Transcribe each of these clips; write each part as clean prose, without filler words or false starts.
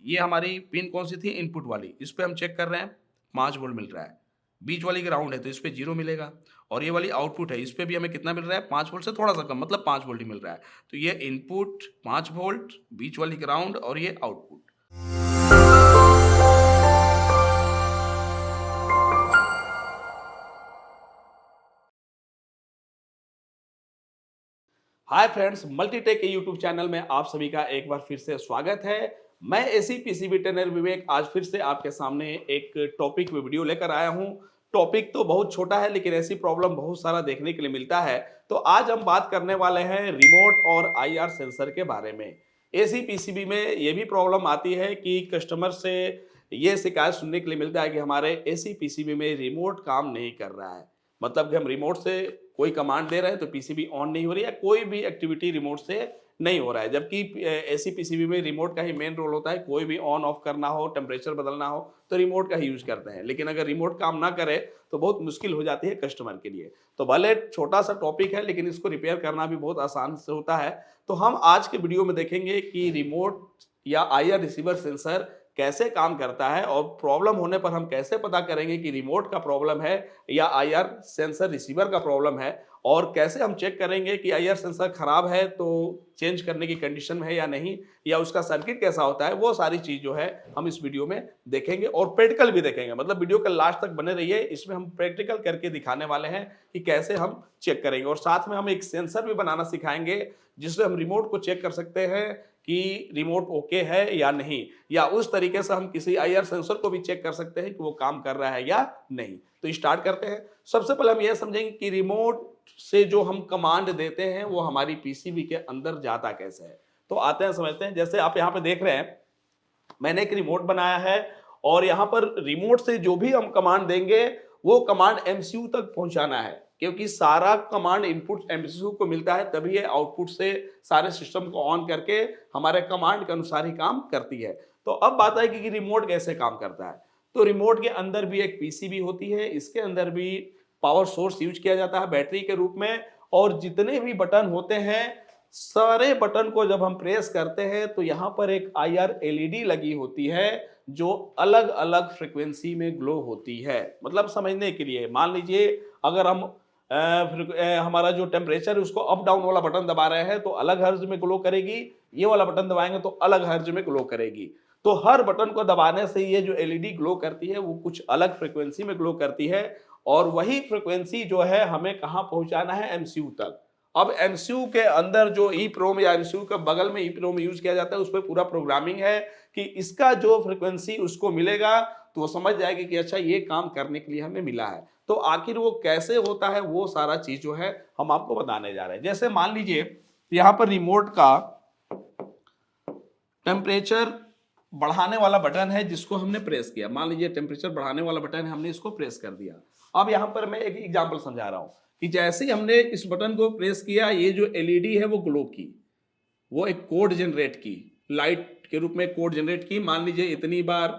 ये हमारी पिन कौन सी थी, इनपुट वाली, इस पे हम चेक कर रहे हैं 5 वोल्ट मिल रहा है। बीच वाली ग्राउंड है तो इस पे 0 मिलेगा, और ये वाली आउटपुट है, इस पे भी हमें कितना मिल रहा है, 5 वोल्ट से थोड़ा सा कम, मतलब 5 वोल्ट ही मिल रहा है। तो ये इनपुट 5 वोल्ट, बीच वाली ग्राउंड और ये आउटपुट। हाय फ्रेंड्स, मल्टीटेक के यूट्यूब चैनल में आप सभी का एक बार फिर से स्वागत है। मैं एसी पीसीबी ट्रेनर विवेक आज फिर से आपके सामने एक टॉपिक में वीडियो लेकर आया हूं। टॉपिक तो बहुत छोटा है लेकिन ऐसी प्रॉब्लम बहुत सारा देखने के लिए मिलता है। तो आज हम बात करने वाले हैं रिमोट और आईआर सेंसर के बारे में। एसी पीसीबी में ये भी प्रॉब्लम आती है कि कस्टमर से ये शिकायत सुनने के लिए मिलता है कि हमारे एसी पीसीबी में रिमोट काम नहीं कर रहा है। मतलब कि हम रिमोट से कोई कमांड दे रहे हैं तो पीसीबी ऑन नहीं हो रही है, कोई भी एक्टिविटी रिमोट से नहीं हो रहा है। जबकि एसी पीसीबी में रिमोट का ही मेन रोल होता है, कोई भी ऑन ऑफ करना हो, टेम्परेचर बदलना हो तो रिमोट का ही यूज करते हैं। लेकिन अगर रिमोट काम ना करे तो बहुत मुश्किल हो जाती है कस्टमर के लिए। तो भले छोटा सा टॉपिक है लेकिन इसको रिपेयर करना भी बहुत आसान से होता है। तो हम आज के वीडियो में देखेंगे कि रिमोट या आईआर रिसीवर सेंसर कैसे काम करता है, और प्रॉब्लम होने पर हम कैसे पता करेंगे कि रिमोट का प्रॉब्लम है या आईआर सेंसर रिसीवर का प्रॉब्लम है, और कैसे हम चेक करेंगे कि आईआर सेंसर खराब है तो चेंज करने की कंडीशन में है या नहीं, या उसका सर्किट कैसा होता है। वो सारी चीज जो है हम इस वीडियो में देखेंगे और प्रैक्टिकल भी देखेंगे। मतलब वीडियो के लास्ट तक बने रहिए, इसमें हम प्रैक्टिकल करके दिखाने वाले हैं कि कैसे हम चेक करेंगे, और साथ में हम एक सेंसर भी बनाना सिखाएंगे जिससे हम रिमोट को चेक कर सकते हैं कि रिमोट ओके है या नहीं, या उस तरीके से हम किसी आईआर सेंसर को भी चेक कर सकते हैं कि वो काम कर रहा है या नहीं। तो स्टार्ट करते हैं। सबसे पहले हम यह समझेंगे कि रिमोट से जो हम कमांड देते हैं वो हमारी पीसीबी के अंदर जाता कैसे है। तो आते हैं, समझते हैं। जैसे आप यहाँ पे देख रहे हैं, मैंने एक रिमोट बनाया है, और यहाँ पर रिमोट से जो भी हम कमांड देंगे वो कमांड एमसीयू तक पहुंचाना है, क्योंकि सारा कमांड इनपुट एमसीयू को मिलता है, तभी ये आउटपुट से सारे सिस्टम को ऑन करके हमारे कमांड के अनुसार ही काम करती है। तो अब बात आएगी कि रिमोट कैसे काम करता है। तो रिमोट के अंदर भी एक पीसीबी होती है, इसके अंदर भी पावर सोर्स यूज किया जाता है बैटरी के रूप में, और जितने भी बटन होते हैं सारे बटन को जब हम प्रेस करते हैं तो यहाँ पर एक आईआर एलईडी लगी होती है जो अलग अलग फ्रीक्वेंसी में ग्लो होती है। मतलब समझने के लिए, मान लीजिए अगर हम हमारा जो टेम्परेचर है उसको अप डाउन वाला बटन दबा रहे हैं तो अलग हर्ज में ग्लो करेगी, ये वाला बटन दबाएंगे तो अलग हर्ज में ग्लो करेगी। तो हर बटन को दबाने से ये जो एलईडी ग्लो करती है वो कुछ अलग फ्रीक्वेंसी में ग्लो करती है, और वही फ्रीक्वेंसी जो है हमें कहाँ पहुंचाना है, एमसीयू तक। अब एमसीयू के अंदर जो ईप्रोम या एमसीयू के बगल में ईप्रोम यूज किया जाता है, उसमें पूरा प्रोग्रामिंग है कि इसका जो फ्रीक्वेंसी उसको मिलेगा तो वो समझ जाएगी कि अच्छा ये काम करने के लिए हमें मिला है। तो आखिर वो कैसे होता है वो सारा चीज जो है हम आपको बताने जा रहे हैं। जैसे मान लीजिए यहाँ पर रिमोट का टेम्परेचर बढ़ाने वाला बटन है जिसको हमने प्रेस किया। मान लीजिए टेम्परेचर बढ़ाने वाला बटन है, हमने इसको प्रेस कर दिया। अब यहाँ पर मैं एक एग्जांपल समझा रहा हूँ कि जैसे ही हमने इस बटन को प्रेस किया, ये जो एलईडी है वो ग्लो की, वो एक कोड जनरेट की, लाइट के रूप में कोड जनरेट की। मान लीजिए इतनी बार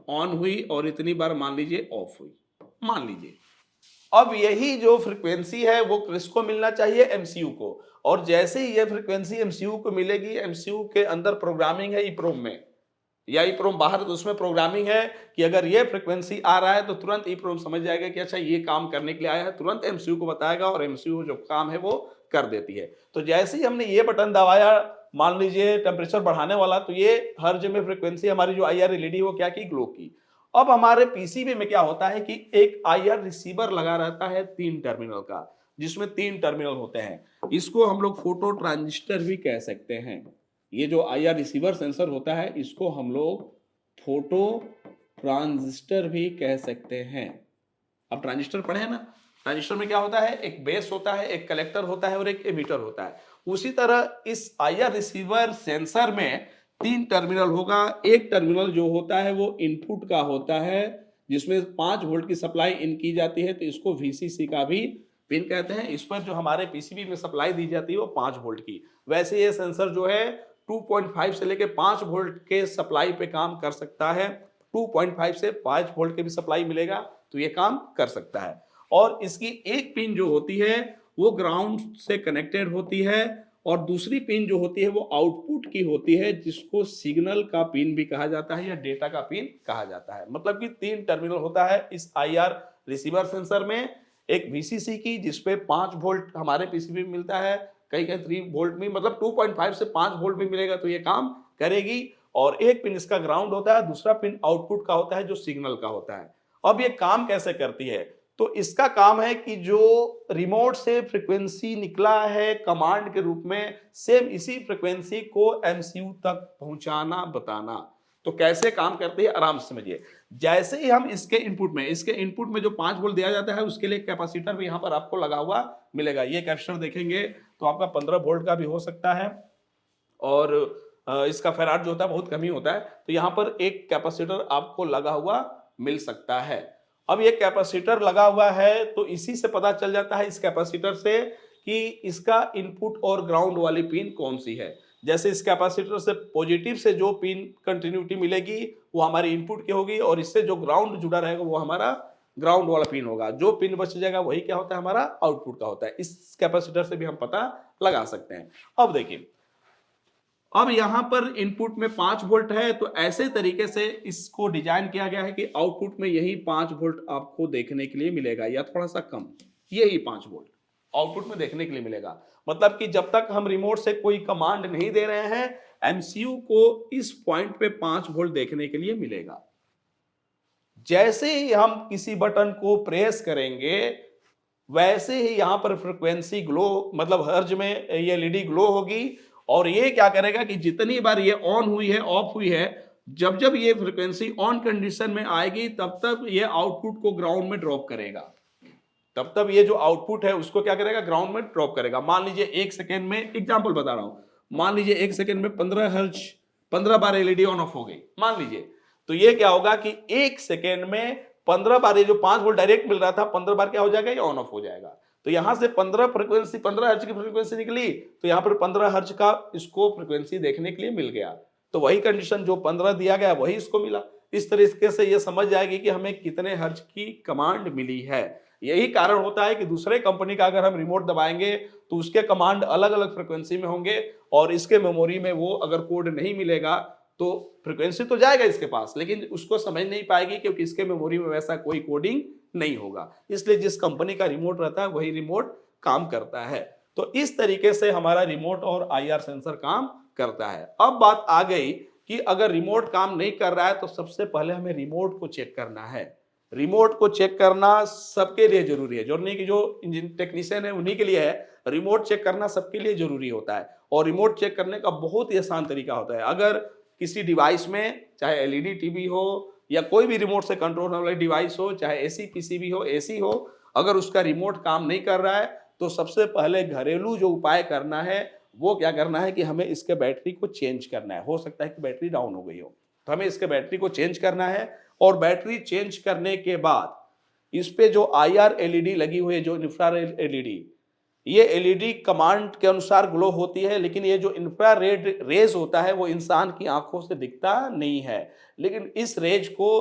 ऑन हुई और इतनी बार मान लीजिए ऑफ हुई, मान लीजिए। अब यही जो फ्रीक्वेंसी है वो किसको मिलना चाहिए, एमसीयू को। और जैसे ही ये फ्रीक्वेंसी एमसीयू को मिलेगी, एमसीयू के अंदर प्रोग्रामिंग है ईप्रोम में, या ईप्रोम बाहर है तो उसमें प्रोग्रामिंग है कि अगर ये फ्रीक्वेंसी आ रहा है तो तुरंत ईप्रोम समझ जाएगा कि अच्छा ये काम करने के लिए आया है, तुरंत एमसीयू को बताएगा और एमसीयू जो काम है वो कर देती है। तो जैसे ही हमने ये बटन दबाया, मान लीजिए टेम्परेचर बढ़ाने वाला, तो ये हर जगह फ्रीक्वेंसी हमारी जो आईआर एलईडी वो क्या की, ग्लो की। अब हमारे पीसीबी में क्या होता है कि एक आईआर रिसीवर लगा रहता है 3 टर्मिनल का, जिसमें 3 टर्मिनल होते हैं। इसको हम लोग फोटो ट्रांजिस्टर भी कह सकते हैं। ये जो आईआर रिसीवर सेंसर होता है इसको हम लोग फोटो ट्रांजिस्टर भी कह सकते हैं। अब ट्रांजिस्टर पढ़े हैं ना, ट्रांजिस्टर में क्या होता है, एक बेस होता है, एक कलेक्टर होता है और एक एमिटर होता है। उसी तरह इस आईआर रिसीवर सेंसर में 3 टर्मिनल होगा। एक टर्मिनल जो होता है वो इनपुट का होता है, जिसमें 5 वोल्ट की सप्लाई इन की जाती है, तो इसको वीसीसी का भी पिन कहते हैं। इस पर जो हमारे पीसीबी में सप्लाई दी जाती है वो 5 वोल्ट की। वैसे ये सेंसर जो है 2.5 से लेके 5 वोल्ट के सप्लाई पे काम कर सकता है। 2.5 से 5 वोल्ट के भी सप्लाई मिलेगा तो ये काम कर सकता है। और इसकी एक पिन जो होती है वो ग्राउंड से कनेक्टेड होती है, और दूसरी पिन जो होती है वो आउटपुट की होती है, जिसको सिग्नल का पिन भी कहा जाता है या डेटा का पिन कहा जाता है। मतलब कि 3 टर्मिनल होता है इस आईआर रिसीवर सेंसर में। एक वीसीसी की जिसपे 5 वोल्ट हमारे पीसीबी में मिलता है, कहीं-कहीं 3 वोल्ट भी, मतलब 2.5 से 5 वोल्ट भी मिलेगा तो ये काम करेगी। और एक पिन इसका ग्राउंड होता है, दूसरा पिन आउटपुट का होता है जो सिग्नल का होता है। अब ये काम कैसे करती है? तो इसका काम है कि जो रिमोट से फ्रीक्वेंसी निकला है कमांड के रूप में, सेम इसी फ्रीक्वेंसी को एमसीयू तक पहुंचाना, बताना। तो कैसे काम करती है आराम से समझिए। जैसे ही हम इसके इनपुट में जो 5 वोल्ट दिया जाता है उसके लिए कैपेसिटर भी यहां पर आपको लगा हुआ मिलेगा। ये कैपेसिटर देखेंगे तो आपका 15 वोल्ट का भी हो सकता है, और इसका फैराड जो होता है बहुत कम ही होता है। तो यहाँ पर एक कैपेसिटर आपको लगा हुआ मिल सकता है। अब ये कैपेसिटर लगा हुआ है तो इसी से पता चल जाता है, इस कैपेसिटर से, कि इसका इनपुट और ग्राउंड वाली पिन कौन सी है। जैसे इस कैपेसिटर से पॉजिटिव से जो पिन कंटिन्यूटी मिलेगी वो हमारी इनपुट की होगी, और इससे जो ग्राउंड जुड़ा रहेगा वो हमारा ग्राउंड वाला पिन होगा। जो पिन बच जाएगा वही क्या होता है, हमारा आउटपुट का होता है। इस कैपेसिटर से भी हम पता लगा सकते हैं। अब देखिए, अब यहां पर इनपुट में 5 वोल्ट है, तो ऐसे तरीके से इसको डिजाइन किया गया है कि आउटपुट में यही 5 वोल्ट आपको देखने के लिए मिलेगा, या थोड़ा सा कम, यही 5 वोल्ट आउटपुट में देखने के लिए मिलेगा। मतलब कि जब तक हम रिमोट से कोई कमांड नहीं दे रहे हैं, एमसीयू को इस पॉइंट पे 5 वोल्ट देखने के लिए मिलेगा। जैसे ही हम किसी बटन को प्रेस करेंगे, वैसे ही यहां पर फ्रीक्वेंसी ग्लो, मतलब हर्ज में ये एलईडी ग्लो होगी, और ये क्या करेगा कि जितनी बार ये ऑन हुई है, ऑफ हुई है, जब जब ये फ्रीक्वेंसी ऑन कंडीशन में आएगी तब तब ये आउटपुट को ग्राउंड में ड्रॉप करेगा। तब तब ये जो आउटपुट है उसको क्या करेगा, ग्राउंड में ड्रॉप करेगा। मान लीजिए 1 सेकेंड में, एग्जांपल बता रहा हूं, मान लीजिए 1 सेकेंड में 15 हर्ज, 15 बार एलईडी ऑन ऑफ हो गई मान लीजिए। तो ये क्या होगा कि 1 सेकेंड में 15 बार, ये जो 5 वोल्ट डायरेक्ट मिल रहा था, 15 बार क्या हो जाएगा, ये ऑन ऑफ हो जाएगा। तो यहां से 15 फ्रीक्वेंसी, 15 हर्ज की फ्रीक्वेंसी निकली, तो यहां पर 15 हर्ज का इसको फ्रीक्वेंसी देखने के लिए मिल गया। तो वही कंडीशन जो 15 दिया गया वही इसको मिला। इस तरीके से ये समझ जाएगी कि हमें कितने हर्ज की कमांड मिली है। यही कारण होता है कि दूसरे कंपनी का अगर हम रिमोट दबाएंगे तो उसके कमांड अलग अलग फ्रीक्वेंसी में होंगे, और इसके मेमोरी में वो अगर कोड नहीं मिलेगा तो फ्रीक्वेंसी तो जाएगा इसके पास, लेकिन उसको समझ नहीं पाएगी, क्योंकि इसके मेमोरी में वैसा कोई कोडिंग नहीं होगा। इसलिए जिस कंपनी का रिमोट रहता है वही रिमोट काम करता है। तो इस तरीके से हमारा रिमोट और आईआर सेंसर काम करता है। अब बात आ गई कि अगर रिमोट काम नहीं कर रहा है तो सबसे पहले हमें रिमोट को चेक करना है। रिमोट को चेक करना सबके लिए जरूरी है, जो नहीं कि जो इंजन टेक्नीशियन है उन्हीं के लिए है। रिमोट चेक करना सबके लिए जरूरी होता है, और रिमोट चेक करने का बहुत ही आसान तरीका होता है। अगर किसी डिवाइस में, चाहे एलईडी टीवी हो या कोई भी रिमोट से कंट्रोल होने वाली डिवाइस हो, चाहे एसी पीसीबी हो, एसी हो, अगर उसका रिमोट काम नहीं कर रहा है तो सबसे पहले घरेलू जो उपाय करना है वो क्या करना है कि हमें इसके बैटरी को चेंज करना है। हो सकता है कि बैटरी डाउन हो गई हो, तो हमें इसके बैटरी को चेंज करना है। और बैटरी चेंज करने के बाद इस पे जो आईआर एलईडी लगी हुई है, जो इंफ्रारेड एलईडी, ये एलईडी कमांड के अनुसार ग्लो होती है, लेकिन ये जो इंफ्रारेड रेज होता है वो इंसान की आंखों से दिखता नहीं है। लेकिन इस रेज को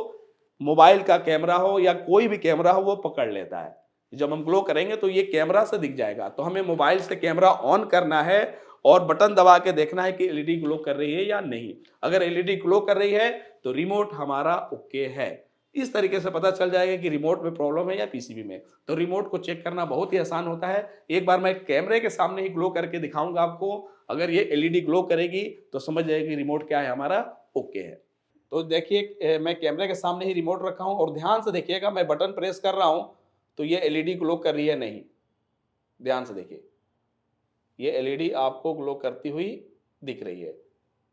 मोबाइल का कैमरा हो या कोई भी कैमरा हो वो पकड़ लेता है। जब हम ग्लो करेंगे तो ये कैमरा से दिख जाएगा। तो हमें मोबाइल से कैमरा ऑन करना है और बटन दबा के देखना है कि एलईडी ग्लो कर रही है या नहीं। अगर एलईडी ग्लो कर रही है तो रिमोट हमारा ओके है। इस तरीके से पता चल जाएगा कि रिमोट में प्रॉब्लम है या पीसीबी में। तो रिमोट को चेक करना बहुत ही आसान होता है। एक बार मैं कैमरे के सामने ही ग्लो करके दिखाऊंगा आपको। अगर ये एलईडी ग्लो करेगी तो समझ जाएगी कि रिमोट क्या है, हमारा ओके है। तो देखिए, मैं कैमरे के सामने ही रिमोट रखा हूं, और ध्यान से देखिएगा, मैं बटन प्रेस कर रहा हूं तो ये एलईडी ग्लो कर रही है नहीं। ध्यान से देखिए, ये एलईडी आपको ग्लो करती हुई दिख रही है।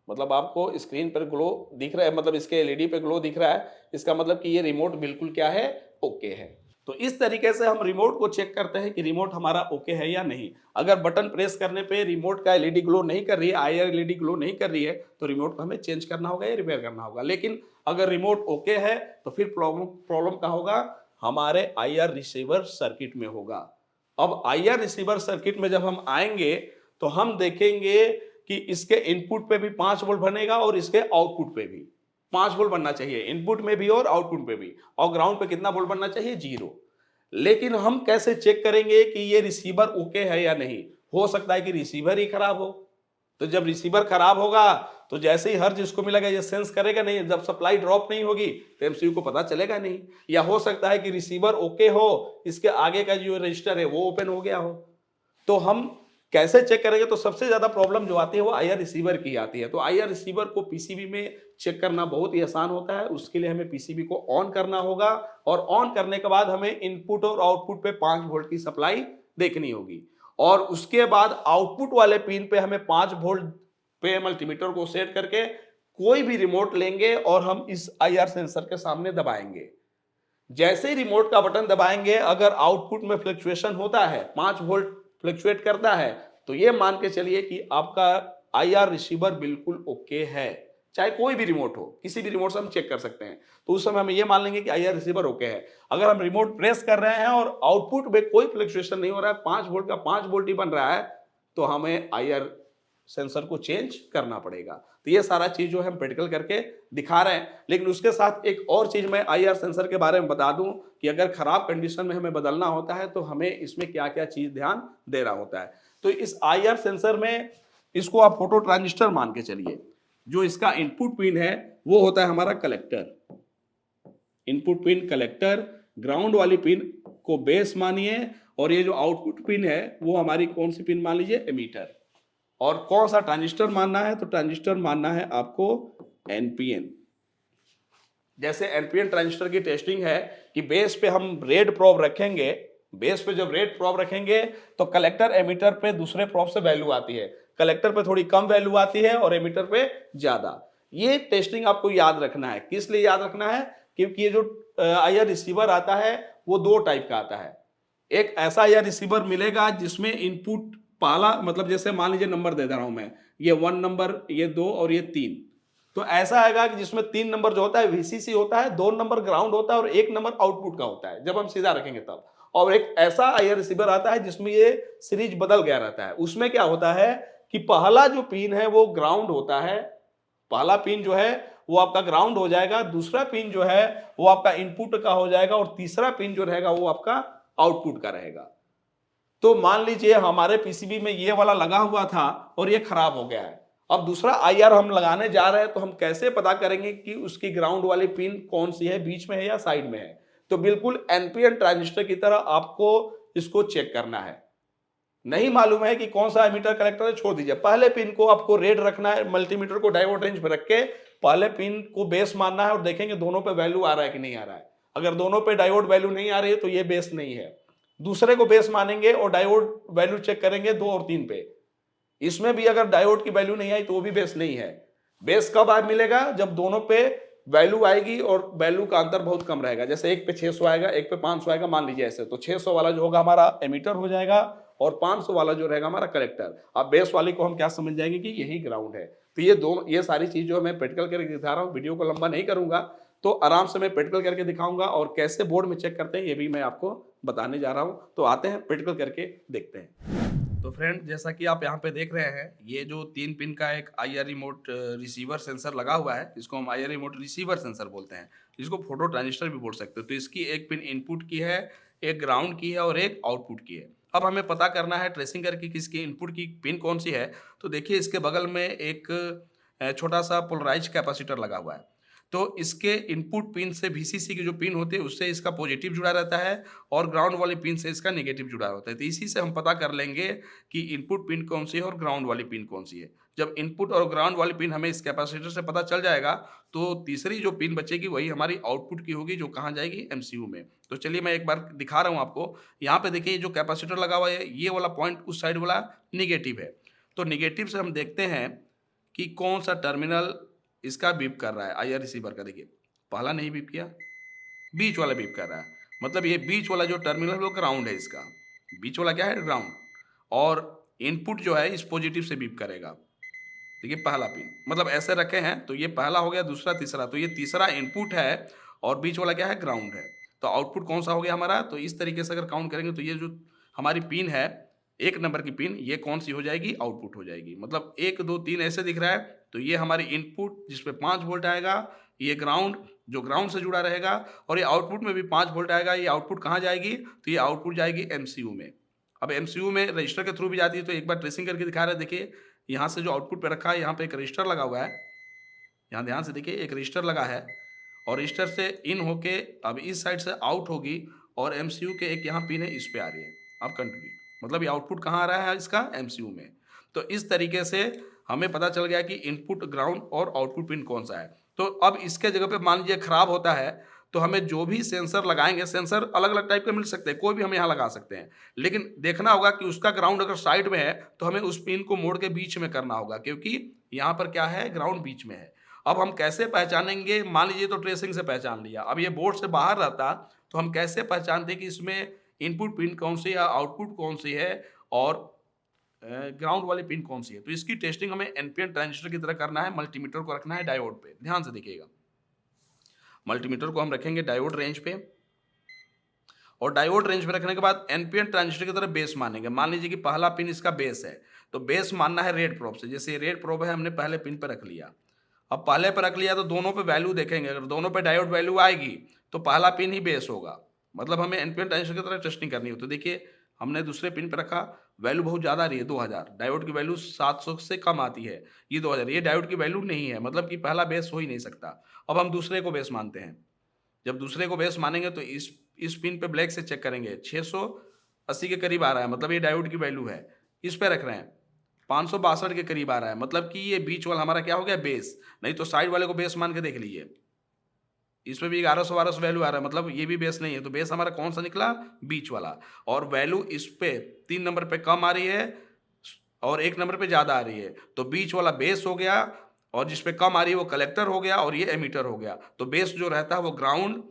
मतलब आपको स्क्रीन पर ग्लो दिख रहा है, मतलब इसके एलईडी पे ग्लो दिख रहा है, इसका मतलब कि ये रिमोट बिल्कुल क्या है, ओके है। तो इस तरीके से हम रिमोट को चेक करते हैं कि रिमोट हमारा ओके है या नहीं। अगर बटन प्रेस करने पे रिमोट का एलईडी ग्लो नहीं कर रही है, आईआर एलईडी ग्लो नहीं कर रही है, तो रिमोट को हमें चेंज करना होगा या रिपेयर करना होगा। लेकिन अगर रिमोट ओके है तो फिर प्रॉब्लम का होगा, हमारे आईआर रिसीवर सर्किट में होगा। अब आईआर रिसीवर सर्किट में जब हम आएंगे तो हम देखेंगे कि इसके इनपुट पे भी 5 वोल्ट बनेगा और इसके आउटपुट पे भी 5 वोल्ट बनना चाहिए, इनपुट में भी और आउटपुट पे भी। और ग्राउंड पे कितना वोल्ट बनना चाहिए, 0। लेकिन हम कैसे चेक करेंगे कि ये रिसीवर ओके है या नहीं? हो सकता है कि रिसीवर ही खराब हो। तो जब रिसीवर खराब होगा तो जैसे ही हर जिसको मिलेगा ये सेंस करेगा नहीं, जब सप्लाई ड्रॉप नहीं होगी तो एमसीयू को पता चलेगा नहीं। या हो सकता है कि रिसीवर ओके हो, इसके आगे का जो रजिस्टर है वो ओपन हो गया हो। तो हम कैसे चेक करेंगे? तो सबसे ज्यादा प्रॉब्लम जो आती है वो आईआर रिसीवर की आती है। तो आईआर रिसीवर को पीसीबी में चेक करना बहुत ही आसान होता है। उसके लिए हमें पीसीबी को ऑन करना होगा और ऑन करने के बाद हमें इनपुट और आउटपुट पे 5 वोल्ट की सप्लाई देखनी होगी और उसके बाद आउटपुट वाले पिन पे हमें 5 वोल्ट पे मल्टीमीटर को सेट करके कोई भी रिमोट लेंगे और हम इस आईआर सेंसर के सामने दबाएंगे। जैसे ही रिमोट का बटन दबाएंगे, अगर आउटपुट में फ्लक्चुएशन होता है, 5 वोल्ट फ्लक्चुएट करता है, तो ये मान के चलिए कि आपका आईआर रिसीवर बिल्कुल ओके है। चाहे कोई भी रिमोट हो, किसी भी रिमोट से हम चेक कर सकते हैं। तो उस समय हम ये मान लेंगे कि आईआर रिसीवर ओके है। अगर हम रिमोट प्रेस कर रहे हैं और आउटपुट में कोई फ्लक्चुएशन नहीं हो रहा है, 5 वोल्ट का 5 वोल्ट ही बन रहा है, तो हमें आईआर सेंसर को चेंज करना पड़ेगा। तो ये सारा चीज जो है हम प्रैक्टिकल करके दिखा रहे हैं। लेकिन उसके साथ एक और चीज मैं आईआर सेंसर के बारे में बता दूं कि अगर खराब कंडीशन में हमें बदलना होता है तो हमें इसमें क्या क्या चीज ध्यान देना होता है। तो इस आईआर सेंसर में इसको आप फोटो ट्रांजिस्टर मान के चलिए। जो इसका इनपुट पिन है वो होता है हमारा collector. Input pin collector, ground वाली पिन को बेस मानिए और ये जो आउटपुट पिन है वो हमारी कौन सी पिन मान लीजिए, एमीटर। और कौन सा ट्रांजिस्टर मानना है? तो ट्रांजिस्टर मानना है आपको एनपीएन। जैसे एनपीएन ट्रांजिस्टर की टेस्टिंग है कि बेस पे हम रेड प्रोब रखेंगे। बेस पे जब रेड प्रोब रखेंगे तो कलेक्टर एमीटर पे दूसरे प्रोब से वैल्यू आती है। कलेक्टर पे थोड़ी कम वैल्यू आती है और एमीटर पे ज्यादा। ये टेस्टिंग आपको याद रखना है। किस लिए याद रखना है? क्योंकि ये जो आईआर रिसीवर आता है वो 2 टाइप का आता है। एक ऐसा आईआर रिसीवर मिलेगा जिसमें इनपुट पहला, मतलब जैसे मान लीजिए नंबर दे रहा हूं मैं, ये 1 नंबर, ये 2 और ये 3। तो ऐसा आएगा कि जिसमें 3 नंबर जो होता है वीसीसी होता है, 2 नंबर ग्राउंड होता है और 1 नंबर आउटपुट का होता है जब हम सीधा रखेंगे तब। और एक ऐसा आईआर रिसीवर आता है जिसमें ये सीरीज बदल गया रहता है। उसमें क्या होता है कि पहला जो पिन है वो ग्राउंड होता है। पहला पिन जो है वो आपका ग्राउंड हो जाएगा, दूसरा पिन जो है वो आपका इनपुट का हो जाएगा और तीसरा पिन जो रहेगा वो आपका आउटपुट का रहेगा। तो मान लीजिए हमारे पीसीबी में ये वाला लगा हुआ था और ये खराब हो गया है। अब दूसरा आईआर हम लगाने जा रहे हैं तो हम कैसे पता करेंगे कि उसकी ग्राउंड वाली पिन कौन सी है, बीच में है या साइड में है? तो बिल्कुल एनपीएन ट्रांजिस्टर की तरह आपको इसको चेक करना है। नहीं मालूम है कि कौन सा एमीटर कलेक्टर है, छोड़ दीजिए। पहले पिन को आपको रेड रखना है, मल्टीमीटर को डायोड रेंज में रख के पहले पिन को बेस मानना है और देखेंगे दोनों पे वैल्यू आ रहा है कि नहीं आ रहा है। अगर दोनों पे डायोड वैल्यू नहीं आ रही है तो ये बेस नहीं है। दूसरे को बेस मानेंगे और डायोड वैल्यू चेक करेंगे 2 और 3 पे। इसमें भी अगर डायोड की वैल्यू नहीं आई तो वो भी बेस नहीं है। बेस कब मिलेगा? जब दोनों पे वैल्यू आएगी और वैल्यू का अंतर बहुत कम रहेगा। जैसे एक पे 600 आएगा, एक पे 500 आएगा, मान लीजिए ऐसे, तो 600 वाला जो होगा हमारा एमीटर हो जाएगा और 500 वाला जो रहेगा हमारा कलेक्टर। अब बेस वाली को हम क्या समझ जाएंगे कि यही ग्राउंड है। तो ये दोनों, ये सारी चीज जो मैं प्रैक्टिकल करके दिखा रहा हूँ, वीडियो को लंबा नहीं करूंगा, तो आराम से मैं प्रैक्टिकल करके दिखाऊंगा और कैसे बोर्ड में चेक करते हैं ये भी मैं आपको बताने जा रहा हूं। तो आते हैं प्रैक्टिकल करके देखते हैं। तो फ्रेंड, जैसा कि आप यहाँ पे देख रहे हैं, ये जो 3 पिन का एक आईआर रिमोट रिसीवर सेंसर लगा हुआ है, इसको हम आईआर रिमोट रिसीवर सेंसर बोलते हैं। इसको फोटो ट्रांजिस्टर भी बोल सकते हो। तो इसकी एक पिन इनपुट की है, एक ग्राउंड की है और एक आउटपुट की है। अब हमें पता करना है ट्रेसिंग करके किसकी इनपुट की पिन कौन सी है। तो देखिए इसके बगल में एक छोटा सा पोलराइज कैपेसिटर लगा हुआ है। तो इसके इनपुट पिन से वीसीसी की जो पिन होती है उससे इसका पॉजिटिव जुड़ा रहता है और ग्राउंड वाली पिन से इसका नेगेटिव जुड़ा होता है। तो इसी से हम पता कर लेंगे कि इनपुट पिन कौन सी है और ग्राउंड वाली पिन कौन सी है। जब इनपुट और ग्राउंड वाली पिन हमें इस कैपेसिटर से पता चल जाएगा तो तीसरी जो पिन बचेगी वही हमारी आउटपुट की होगी, जो कहाँ जाएगी, एमसीयू में। तो चलिए मैं एक बार दिखा रहा हूँ आपको। यहाँ पे देखिए जो कैपेसिटर लगा हुआ है, ये वाला पॉइंट उस साइड वाला निगेटिव है। तो निगेटिव से हम देखते हैं कि कौन सा टर्मिनल इसका बीप कर रहा है। आईआर रिसीवर का देखिए, पहला नहीं बीप किया, बीच वाला बीप कर रहा है। मतलब ये बीच वाला जो टर्मिनल वो ग्राउंड है। इसका बीच वाला क्या है, ग्राउंड। और इनपुट जो है इस पॉजिटिव से बीप करेगा। देखिए पहला पिन, मतलब ऐसे रखे हैं तो ये पहला हो गया, दूसरा, तीसरा। तो ये तीसरा इनपुट है और बीच वाला क्या है, ग्राउंड है। तो आउटपुट कौन सा हो गया हमारा? तो इस तरीके से अगर काउंट करेंगे तो ये जो हमारी पिन है, 1 नंबर की पिन, ये कौन सी हो जाएगी, आउटपुट हो जाएगी। मतलब 1 2 3 ऐसे दिख रहा है। तो ये हमारी इनपुट जिसपे 5 वोल्ट आएगा, ये ग्राउंड जो ग्राउंड से जुड़ा रहेगा, और ये आउटपुट में भी 5 वोल्ट आएगा। ये आउटपुट कहाँ जाएगी? तो ये आउटपुट जाएगी एमसीयू में। अब एमसीयू में रजिस्टर के थ्रू भी जाती है, तो एक बार ट्रेसिंग करके दिखा रहे हैं। देखिए यहाँ से जो आउटपुट पे रखा है, यहाँ पे एक रजिस्टर लगा हुआ है, यहाँ ध्यान से देखिए एक रजिस्टर लगा है, और रजिस्टर से इन होके अब इस साइड से आउट होगी, और एमसीयू के एक यहाँ पिन है, इस पे आ रही है। अब कंटिन्यू, मतलब ये आउटपुट कहाँ आ रहा है इसका, एमसीयू में। तो इस तरीके से हमें पता चल गया कि इनपुट ग्राउंड और आउटपुट पिन कौन सा है। तो अब इसके जगह पे मान लीजिए खराब होता है, तो हमें जो भी सेंसर लगाएंगे, सेंसर अलग अलग टाइप के मिल सकते हैं, कोई भी हम यहाँ लगा सकते हैं, लेकिन देखना होगा कि उसका ग्राउंड अगर साइड में है तो हमें उस पिन को मोड़ के बीच में करना होगा, क्योंकि यहाँ पर क्या है, ग्राउंड बीच में है। अब हम कैसे पहचानेंगे, मान लीजिए तो ट्रेसिंग से पहचान लिया, अब ये बोर्ड से बाहर रहता तो हम कैसे पहचानते कि इसमें इनपुट पिन कौन सी है, आउटपुट कौन सी है, और ग्राउंड वाली पिन कौन सी है। तो इसकी टेस्टिंग हमें एनपीएन ट्रांजिस्टर की तरह करना है, मल्टीमीटर को रखना है डायोड पे। ध्यान से देखिएगा, मल्टीमीटर को हम रखेंगे डायोड रेंज पे, और डायोड रेंज पे रखने के बाद एनपीएन ट्रांजिस्टर की तरह बेस मानेंगे। मान लीजिए कि पहला पिन इसका बेस है, तो बेस मानना है रेड प्रोब से। जैसे रेड प्रोब है, हमने पहले पिन पे रख लिया। अब पहले पे रख लिया तो दोनों पे वैल्यू देखेंगे, अगर दोनों पे डायोड वैल्यू आएगी तो पहला पिन ही बेस होगा, मतलब हमें एनपीएन ट्रांजिस्टर की तरह टेस्टिंग करनी हो। तो देखिए हमने दूसरे पिन पे रखा, वैल्यू बहुत ज़्यादा आ रही है 2000, डायोड की वैल्यू 700 से कम आती है, ये 2000, ये डायोड की वैल्यू नहीं है, मतलब कि पहला बेस हो ही नहीं सकता। अब हम दूसरे को बेस मानते हैं। जब दूसरे को बेस मानेंगे तो इस पिन पे ब्लैक से चेक करेंगे, 680 के करीब आ रहा है, मतलब ये डायोड की वैल्यू है। इस पे रख रहे हैं 562 के करीब आ रहा है, मतलब कि ये बीच वाला हमारा क्या हो गया, बेस। नहीं तो साइड वाले को बेस मान के देख लीजिए, इसमें भी 1100-1200 वैल्यू आ रहा है, मतलब ये भी बेस नहीं है। तो बेस हमारा कौन सा निकला, बीच वाला। और वैल्यू इस पे 3 नंबर पे कम आ रही है और 1 नंबर पे ज़्यादा आ रही है, तो बीच वाला बेस हो गया, और जिस पे कम आ रही है वो कलेक्टर हो गया, और ये एमीटर हो गया। तो बेस जो रहता है वो ग्राउंड,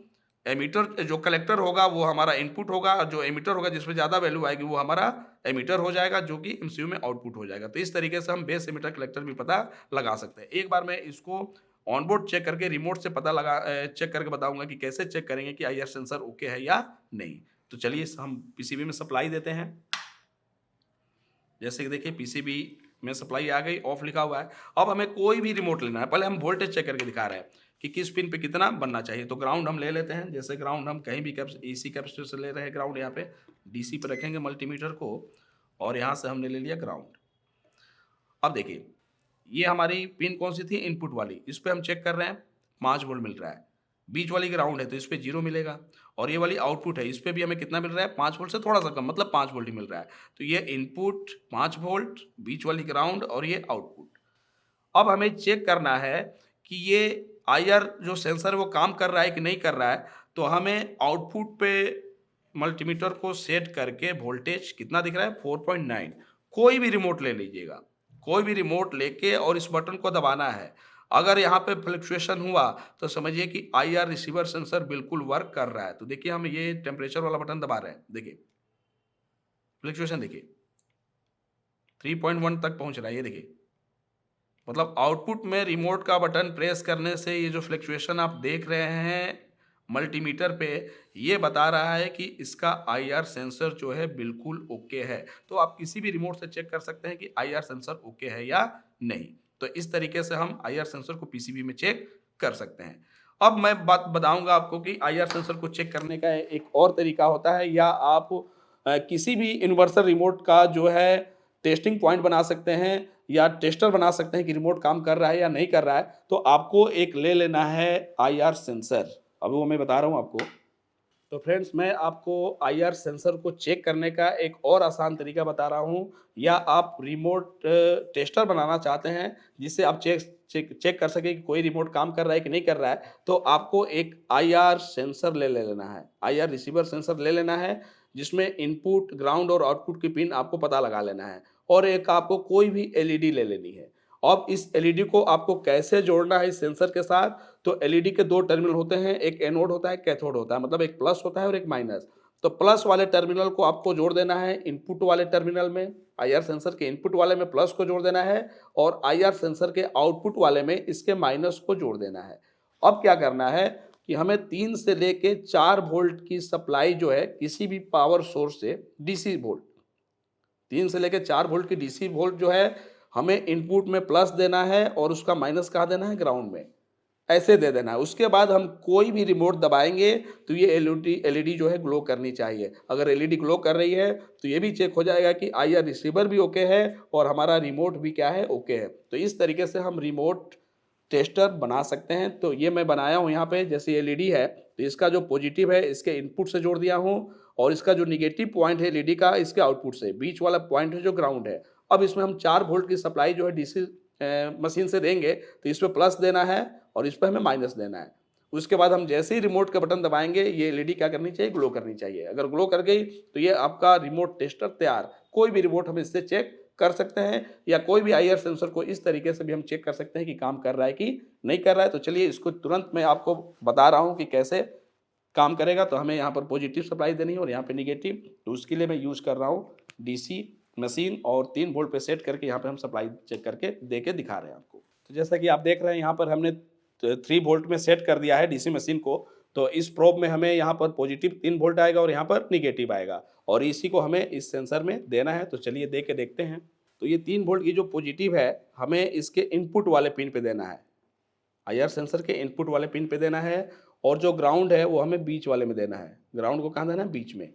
एमीटर जो कलेक्टर होगा वो हमारा इनपुट होगा, और जो एमीटर होगा जिसमें ज़्यादा वैल्यू आएगी वो हमारा एमीटर हो जाएगा, जो कि एमसीयू में आउटपुट हो जाएगा। तो इस तरीके से हम बेस, एमीटर, कलेक्टर भी पता लगा सकते हैं। एक बार मैं इसको ऑनबोर्ड चेक करके रिमोट से पता लगा चेक करके बताऊंगा कि कैसे चेक करेंगे कि आईआर सेंसर ओके है या नहीं। तो चलिए हम पीसीबी में सप्लाई देते हैं। जैसे कि देखिए पीसीबी में सप्लाई आ गई, ऑफ लिखा हुआ है। अब हमें कोई भी रिमोट लेना है, पहले हम वोल्टेज चेक करके दिखा रहे हैं कि किस पिन पे कितना बनना चाहिए। तो ग्राउंड हम ले लेते हैं, जैसे ग्राउंड हम कहीं भी एसी कैपेसिटर से ले रहे हैं ग्राउंड, यहाँ पे डीसी पे रखेंगे मल्टीमीटर को, और यहाँ से हमने ले लिया ग्राउंड। अब देखिए ये हमारी पिन कौन सी थी, इनपुट वाली, इस पर हम चेक कर रहे हैं 5 वोल्ट मिल रहा है। बीच वाली ग्राउंड है तो इस पर 0 मिलेगा, और ये वाली आउटपुट है, इस पर भी हमें कितना मिल रहा है, 5 वोल्ट से थोड़ा सा कम, मतलब 5 वोल्ट ही मिल रहा है। तो ये इनपुट 5 वोल्ट, बीच वाली ग्राउंड, और ये आउटपुट। अब हमें चेक करना है कि ये आईआर जो सेंसर वो काम कर रहा है कि नहीं कर रहा है। तो हमें आउटपुट पे मल्टीमीटर को सेट करके वोल्टेज कितना दिख रहा है, 4.9। कोई भी रिमोट ले लीजिएगा, कोई भी रिमोट लेके और इस बटन को दबाना है। अगर यहाँ पे फ्लक्चुएशन हुआ तो समझिए कि आईआर रिसीवर सेंसर बिल्कुल वर्क कर रहा है। तो देखिए हम ये टेम्परेचर वाला बटन दबा रहे हैं, देखिए फ्लक्चुएशन देखिए 3.1 तक पहुंच रहा है, ये देखिए। मतलब आउटपुट में रिमोट का बटन प्रेस करने से ये जो फ्लक्चुएशन आप देख रहे हैं मल्टीमीटर पे, ये बता रहा है कि इसका आईआर सेंसर जो है बिल्कुल ओके है। तो आप किसी भी रिमोट से चेक कर सकते हैं कि आईआर सेंसर ओके है या नहीं। तो इस तरीके से हम आईआर सेंसर को पीसीबी में चेक कर सकते हैं। अब मैं बात बताऊंगा आपको कि आईआर सेंसर को चेक करने का एक और तरीका होता है, या आप किसी भी यूनिवर्सल रिमोट का जो है टेस्टिंग पॉइंट बना सकते हैं, या टेस्टर बना सकते हैं कि रिमोट काम कर रहा है या नहीं कर रहा है। तो आपको एक ले लेना है आईआर सेंसर, अभी वो मैं बता रहा हूँ आपको। तो फ्रेंड्स मैं आपको आईआर सेंसर को चेक करने का एक और आसान तरीका बता रहा हूँ, या आप रिमोट टेस्टर बनाना चाहते हैं जिससे आप चेक कर सकें कि कोई रिमोट काम कर रहा है कि नहीं कर रहा है, तो आपको एक आईआर सेंसर ले लेना है, आईआर रिसीवर सेंसर ले लेना है, जिसमें इनपुट, ग्राउंड और आउटपुट की पिन आपको पता लगा लेना है, और एक आपको कोई भी एलईडी ले लेनी है। अब इस एलईडी को आपको कैसे जोड़ना है इस सेंसर के साथ, तो एलईडी के 2 टर्मिनल होते हैं, एक एनोड होता है, कैथोड होता है, मतलब एक प्लस होता है और एक माइनस। तो प्लस वाले टर्मिनल को आपको जोड़ देना है इनपुट वाले टर्मिनल में, आईआर सेंसर के इनपुट वाले में प्लस को जोड़ देना है, और आईआर सेंसर के आउटपुट वाले में इसके माइनस को जोड़ देना है। अब क्या करना है कि हमें 3 से लेके 4 वोल्ट की सप्लाई जो है किसी भी पावर सोर्स से, डीसी वोल्ट, 3 से लेके 4 वोल्ट की डीसी वोल्ट जो है हमें इनपुट में प्लस देना है, और उसका माइनस कहाँ देना है, ग्राउंड में। ऐसे दे देना है। उसके बाद हम कोई भी रिमोट दबाएँगे तो ये एलईडी जो है ग्लो करनी चाहिए। अगर एलईडी ग्लो कर रही है तो ये भी चेक हो जाएगा कि आईआर रिसीवर भी ओके है और हमारा रिमोट भी क्या है, ओके है। तो इस तरीके से हम रिमोट टेस्टर बना सकते हैं। तो ये मैं बनाया हूँ यहाँ पे, जैसे एलईडी है तो इसका जो पॉजिटिव है इसके इनपुट से जोड़ दिया हूँ और इसका जो नेगेटिव पॉइंट है एलईडी का इसके आउटपुट से, बीच वाला पॉइंट है जो ग्राउंड है। अब इसमें हम 4 वोल्ट की सप्लाई जो है डीसी मशीन से देंगे तो इस पे प्लस देना है और इस पे हमें माइनस देना है। उसके बाद हम जैसे ही रिमोट का बटन दबाएँगे ये एलईडी क्या करनी चाहिए, ग्लो करनी चाहिए। अगर ग्लो कर गई तो ये आपका रिमोट टेस्टर तैयार। कोई भी रिमोट हम इससे चेक कर सकते हैं या कोई भी आईआर सेंसर को इस तरीके से भी हम चेक कर सकते हैं कि काम कर रहा है कि नहीं कर रहा है। तो चलिए इसको तुरंत मैं आपको बता रहा हूँ कि कैसे काम करेगा। तो हमें यहाँ पर पॉजिटिव सप्लाई देनी है और यहाँ पे नेगेटिव। तो उसके लिए मैं यूज़ कर रहा हूँ डीसी मशीन और 3 वोल्ट पे सेट करके यहाँ पे हम सप्लाई चेक करके दे के दिखा रहे हैं आपको। तो जैसा कि आप देख रहे हैं यहाँ पर हमने 3 वोल्ट में सेट कर दिया है डीसी मशीन को। तो इस प्रोब में हमें यहाँ पर पॉजिटिव 3 वोल्ट आएगा और यहाँ पर नेगेटिव आएगा और इसी को हमें इस सेंसर में देना है। तो चलिए दे के देखते हैं। तो ये 3 वोल्ट की जो पॉजिटिव है हमें इसके इनपुट वाले पिन पे देना है, आईआर सेंसर के इनपुट वाले पिन पे देना है और जो ग्राउंड है वो हमें बीच वाले में देना है। ग्राउंड को कहाँ देना है, बीच में।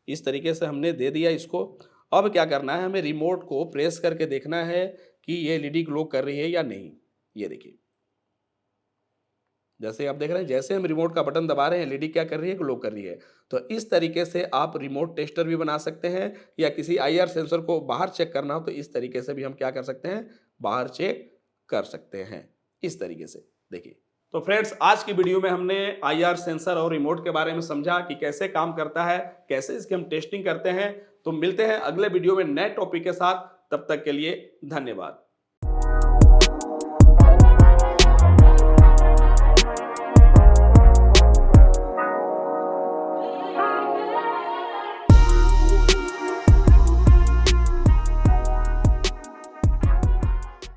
इस तरीके से हमने दे दिया इसको। अब क्या करना है, हमें रिमोट को प्रेस करके देखना है कि ये एलईडी ग्लो कर रही है या नहीं। ये देखिए, जैसे आप देख रहे हैं, जैसे हम रिमोट का बटन दबा रहे हैं एलईडी क्या कर रही है, ग्लो कर रही है। तो इस तरीके से आप रिमोट टेस्टर भी बना सकते हैं या किसी आईआर सेंसर को बाहर चेक करना हो तो इस तरीके से भी हम क्या कर सकते हैं, बाहर चेक कर सकते हैं। इस तरीके से देखिए। तो फ्रेंड्स, आज की वीडियो में हमने आईआर सेंसर और रिमोट के बारे में समझा कि कैसे काम करता है, कैसे इसकी हम टेस्टिंग करते हैं। तो मिलते हैं अगले वीडियो में नए टॉपिक के साथ। तब तक के लिए धन्यवाद।